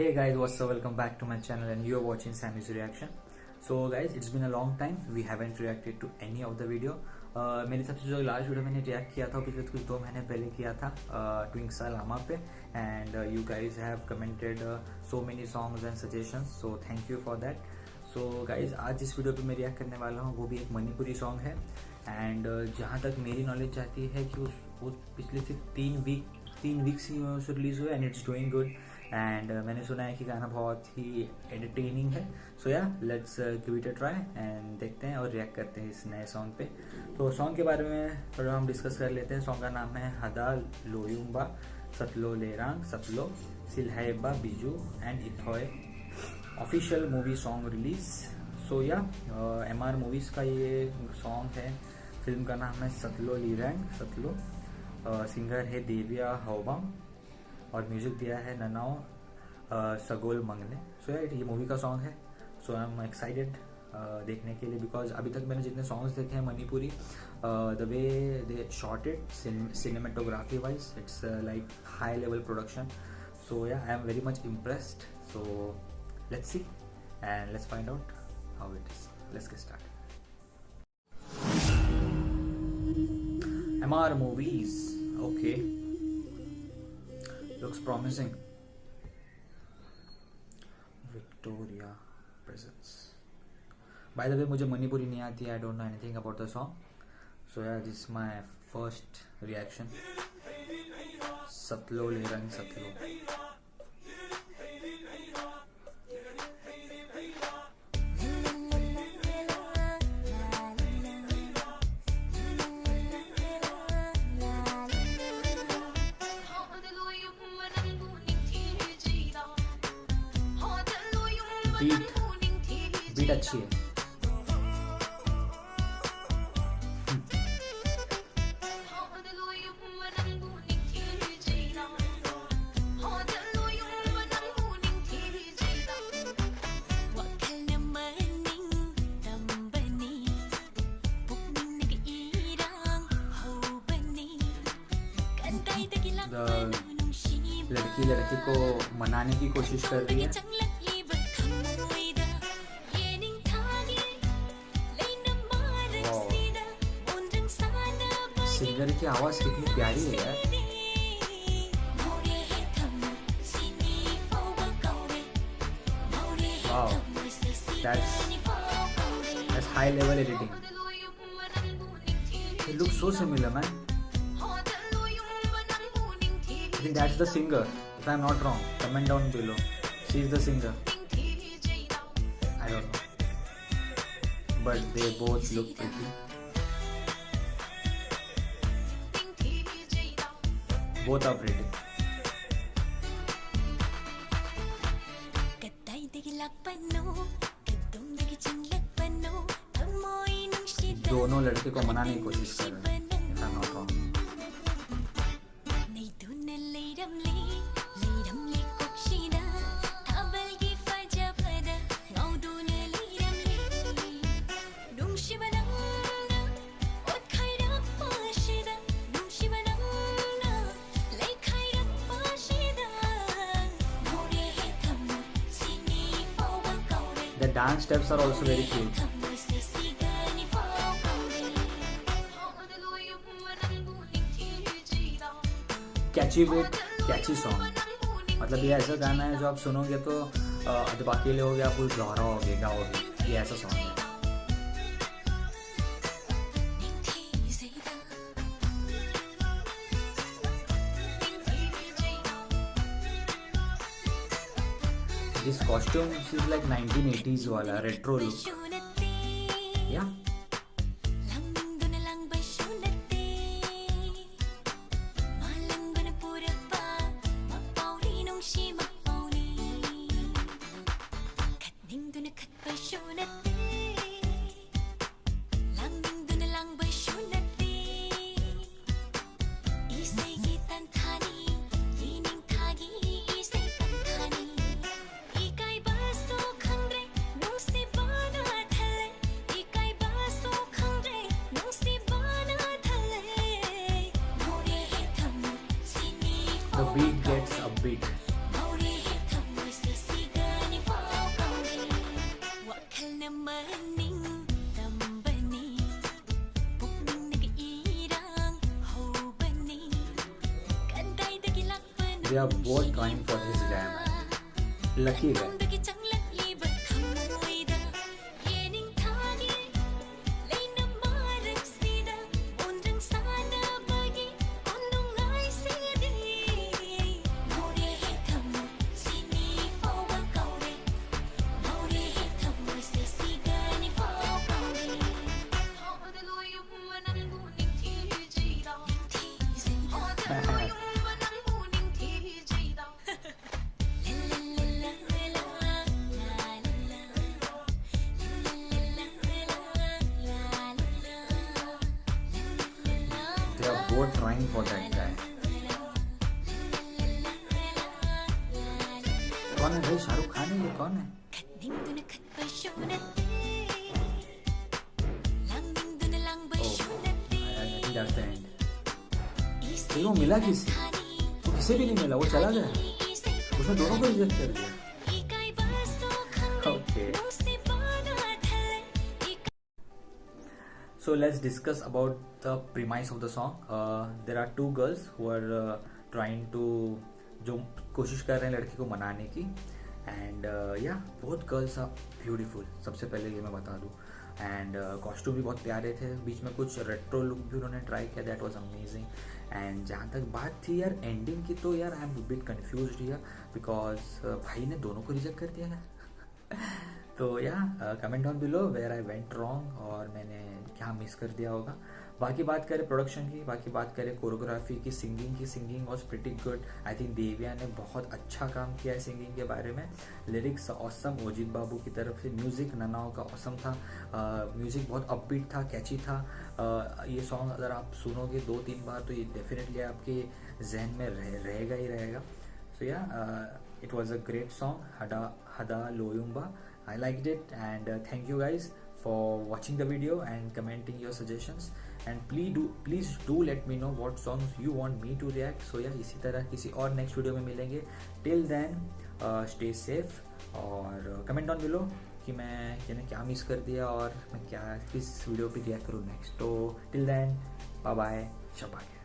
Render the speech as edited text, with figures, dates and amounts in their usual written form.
Hey guys, what's up? Welcome back to my channel and you are watching Sammy's reaction. So guys, it's been a long time. We haven't reacted to any of the video. मेरे सबसे जो last video मैंने react किया था पिछले कुछ 2 महीने पहले किया था ट्विंक्सा लामा पे and you guys have commented so many songs and suggestions, so thank you for that. So guys आज जिस वीडियो पे मैं रिएक्ट करने वाला हूँ वो भी एक मणिपुरी सॉन्ग है एंड जहाँ तक मेरी नॉलेज चाहती है कि वो पिछले सिर्फ 3 वीक्स ही उससे रिलीज़ हुआ and it's doing good. And मैंने सुना है कि गाना बहुत ही एंटरटेनिंग है. सो या let's give it a try and देखते हैं और रिएक्ट करते हैं इस नए सॉन्ग पे. तो सॉन्ग के बारे में थोड़ा हम डिस्कस कर लेते हैं. सॉन्ग का नाम है हदा लोयुम्बा सतलो लेरांग सतलो सिल्हाइबा Biju and Ithoi. Official movie song release. So yeah MR movies का ये सॉन्ग है. फिल्म का नाम है सतलो लिरैंग सतलो. सिंगर है देविया हाओबांग और म्यूजिक दिया है ननाओ सगोल मंगने. सो यार ये मूवी का सॉन्ग है. सो आई एम एक्साइटेड देखने के लिए बिकॉज अभी तक मैंने जितने सॉन्ग्स देखे हैं Manipuri the way they shot it cinematography wise it's like high level production. So yeah I am very much impressed. So let's see and let's find out how it is. Let's get start. MR movies, okay. Looks promising. Victoria Presents. By the way, मुझे मणिपुरी नहीं आती है. I don't know anything about the song. So yeah, this is my first reaction. सतलो लेरंग सतलो. Beat अच्छी है. लड़की को मनाने की कोशिश कर रही है. सिंगर की आवाज कितनी प्यारी है यार. Wow, that's high level editing. It looks so similar, man. I think that's the singer. If I'm not wrong, comment down below. She's the singer. I don't know, but they both look pretty. Both are pretty. दोनों लड़के को मनाने की कोशिश कर रहे हैं. If I'm not wrong. The dance steps are also very cute. Catchy beat, catchy song. मतलब ये ऐसा गाना है जो आप सुनोगे तो जब अकेले हो गया आप कुछ दोहराओगे गाओगे. ये ऐसा सॉन्ग है. This costume is like 1980s वाला retro look. Yeah. The beat gets upbeat. they are both trying for this guy, man. Lucky guy. They are both trying for that guy. कौन है भाई? शाहरुख खान है? ये कौन है? तो वो मिला किसी? वो किसे भी नहीं मिला, वो चला गया, उसने दोनों को रिजेक्ट कर दिया. Okay. So let's discuss about the premise of the song. There are two girls who are trying to, जो कोशिश कर रहे हैं लड़की को मनाने की, and yeah, both girls are beautiful. सबसे पहले ये मैं बता दूँ. एंड कॉस्ट्यूम भी बहुत प्यारे थे, बीच में कुछ रेट्रो लुक भी उन्होंने ट्राई किया, दैट वाज अमेजिंग. एंड जहाँ तक बात थी यार एंडिंग की, तो यार I am bit confused here because भाई ने दोनों को रिजेक्ट कर दिया है. तो या comment down below where I went wrong और मैंने क्या मिस कर दिया होगा. बाकी बात करें प्रोडक्शन की, बाकी बात करें कोरियोग्राफी की, singing was pretty good. I think Devya ने बहुत अच्छा काम किया है सिंगिंग के बारे में. लिरिक्स ऑसम अजीत बाबू की तरफ से. म्यूजिक ननाओ का ऑसम था. म्यूजिक बहुत अपबीट था, कैची था. ये सॉन्ग अगर आप सुनोगे 2-3 बार तो ये डेफिनेटली आपके जहन में रहेगा ही रहेगा. सो या it was a great song, Hada Loyumba. I liked it, and thank you guys for watching the video and commenting your suggestions, and please do let me know what songs you want me to react. So yeah, इसी तरह किसी और next video में मिलेंगे. Till then stay safe और comment down below कि मैंने क्या मिस कर दिया और मैं क्या किस वीडियो पे रिएक्ट करूँ नेक्स्ट. तो till then bye bye, शब्बा.